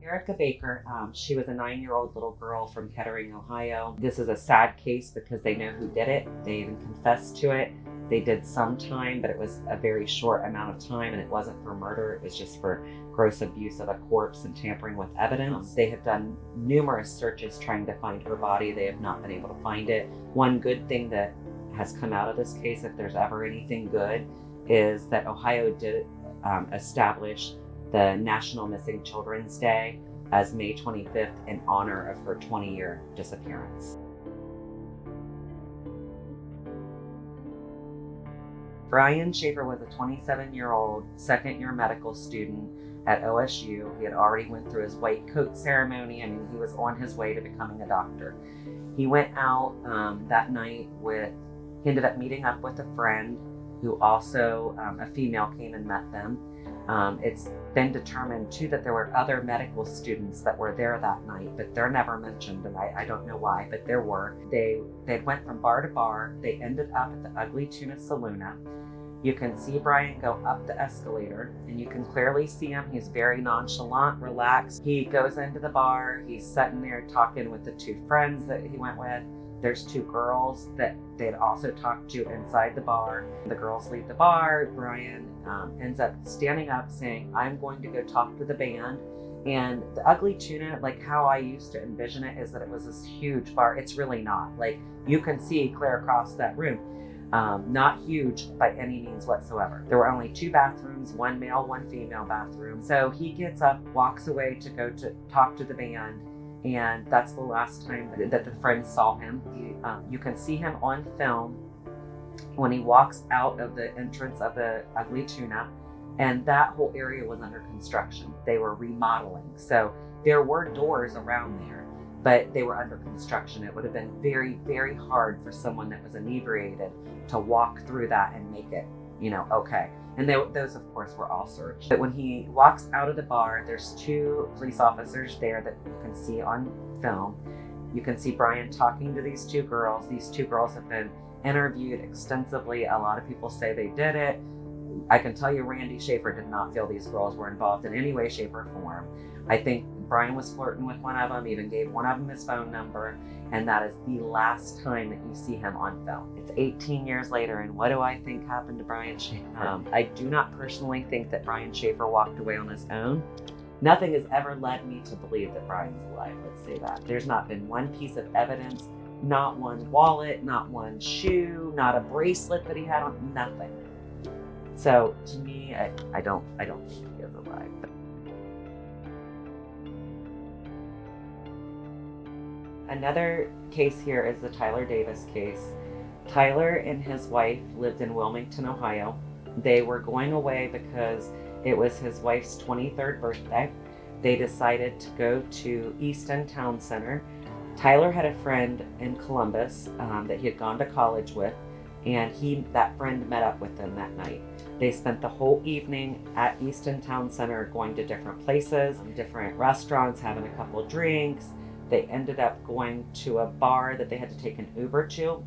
Erica Baker. She was a 9-year-old little girl from Kettering, Ohio. This is a sad case because they know who did it. They even confessed to it. They did some time, but it was a very short amount of time, and it wasn't for murder. It was just for gross abuse of a corpse and tampering with evidence. They have done numerous searches trying to find her body. They have not been able to find it. One good thing that has come out of this case, if there's ever anything good, is that Ohio did establish the National Missing Children's Day as May 25th in honor of her 20-year disappearance. Brian Shaffer was a 27-year-old second-year medical student at OSU. He had already went through his white coat ceremony. I mean, he was on his way to becoming a doctor. He went out that night he ended up meeting up with a friend who also, a female came and met them. It's been determined too that there were other medical students that were there that night, but they're never mentioned, and I don't know why, but there were. They went from bar to bar. They ended up at the Ugly Tuna Saloon. You can see Brian go up the escalator, and you can clearly see him. He's very nonchalant, relaxed. He goes into the bar. He's sitting there talking with the two friends that he went with. There's two girls that they'd also talked to inside the bar. The girls leave the bar. Brian ends up standing up saying, "I'm going to go talk to the band." And the Ugly Tuna, like how I used to envision it, is that it was this huge bar. It's really not. Like, you can see clear across that room. Not huge by any means whatsoever. There were only 2 bathrooms, 1 male, 1 female bathroom. So he gets up, walks away to go to talk to the band. And that's the last time that the friends saw him. You can see him on film when he walks out of the entrance of the Ugly Tuna, and that whole area was under construction. They were remodeling. So there were doors around there, but they were under construction. It would have been very, very hard for someone that was inebriated to walk through that and make it, okay. And those, of course, were all searched. But when he walks out of the bar, there's 2 police officers there that you can see on film. You can see Brian talking to these 2 girls. These 2 girls have been interviewed extensively. A lot of people say they did it. I can tell you Randy Shaffer did not feel these girls were involved in any way, shape, or form. I think Brian was flirting with one of them, even gave one of them his phone number, and that is the last time that you see him on film. It's 18 years later, and what do I think happened to Brian Shaffer? I do not personally think that Brian Shaffer walked away on his own. Nothing has ever led me to believe that Brian's alive, let's say that. There's not been one piece of evidence, not one wallet, not one shoe, not a bracelet that he had on, nothing. So to me, I don't think he is alive. Another case here is the Tyler Davis case. Tyler and his wife lived in Wilmington, Ohio. They were going away because it was his wife's 23rd birthday. They decided to go to Easton Town Center. Tyler had a friend in Columbus that he had gone to college with, and that friend met up with them that night. They spent the whole evening at Easton Town Center going to different places, different restaurants, having a couple of drinks. They ended up going to a bar that they had to take an Uber to,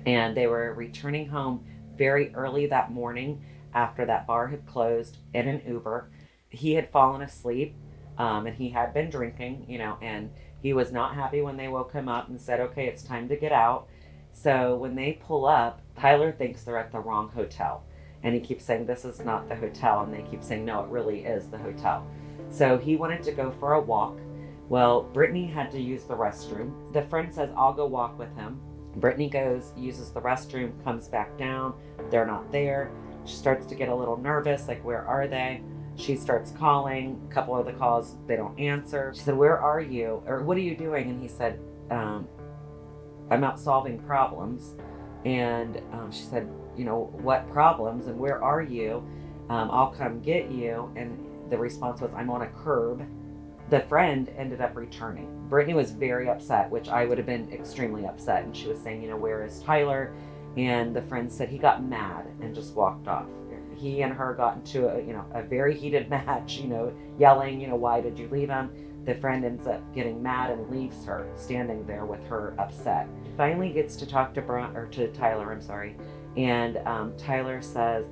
and they were returning home very early that morning after that bar had closed in an Uber. He had fallen asleep, and he had been drinking, and he was not happy when they woke him up and said, "Okay, it's time to get out." So when they pull up, Tyler thinks they're at the wrong hotel, and he keeps saying, "This is not the hotel," and they keep saying, "No, it really is the hotel." So he wanted to go for a walk. Well, Brittany had to use the restroom. The friend says, "I'll go walk with him." Brittany goes, uses the restroom, comes back down. They're not there. She starts to get a little nervous, like, where are they? She starts calling. A couple of the calls, they don't answer. She said, "Where are you?" Or, "What are you doing?" And he said, "I'm out solving problems." And she said, "What problems? And where are you? I'll come get you." And the response was, "I'm on a curb." The friend ended up returning. Brittany was very upset, which I would have been extremely upset. And she was saying, "Where is Tyler?" And the friend said he got mad and just walked off. He and her got into a very heated match, yelling, "Why did you leave him?" The friend ends up getting mad and leaves her standing there with her upset. Finally gets to talk to Tyler, and Tyler says,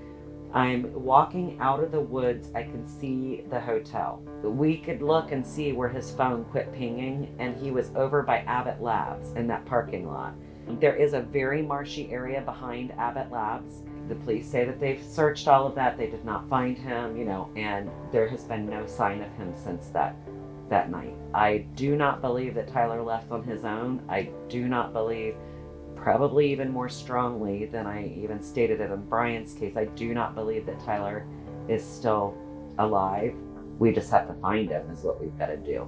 I'm walking out of the woods. I can see the hotel. We could look and see where his phone quit pinging, and he was over by Abbott Labs in that parking lot. There is a very marshy area behind Abbott Labs. The police say that they've searched all of that. They did not find him, and there has been no sign of him since that night. I do not believe that Tyler left on his own. I do not believe, probably even more strongly than I even stated it in Brian's case, I do not believe that Tyler is still alive. We just have to find him is what we've got to do.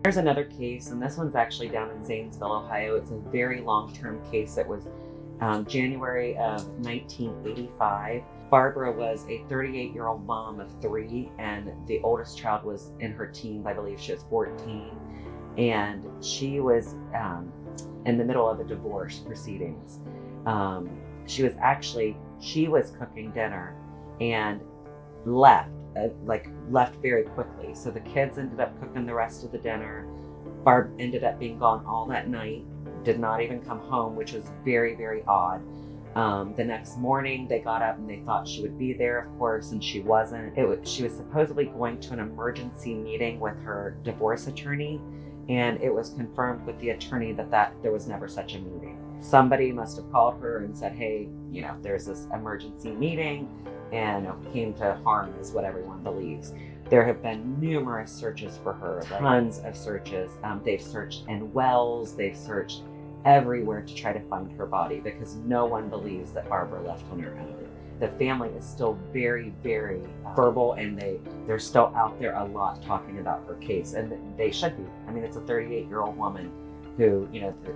There's another case, and this one's actually down in Zanesville, Ohio. It's a very long-term case. It was January of 1985. Barbara was a 38-year-old mom of 3, and the oldest child was in her teens. I believe she was 14. And she was in the middle of a divorce proceedings. She was cooking dinner and left very quickly. So the kids ended up cooking the rest of the dinner. Barb ended up being gone all that night, did not even come home, which was very, very odd. The next morning they got up and they thought she would be there, of course, and she wasn't. She was supposedly going to an emergency meeting with her divorce attorney, and it was confirmed with the attorney that there was never such a meeting. Somebody must have called her and said, hey, there's this emergency meeting, and came to harm is what everyone believes. There have been numerous searches for her, tons of searches. They've searched in wells, they've searched everywhere to try to find her body because no one believes that Barbara left on her own. The family is still very, very verbal, and they're still out there a lot talking about her case, and they should be. I mean, it's a 38-year-old woman who,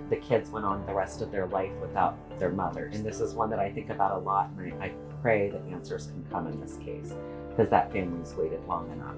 the kids went on the rest of their life without their mothers. And this is one that I think about a lot, and I pray that answers can come in this case because that family's waited long enough.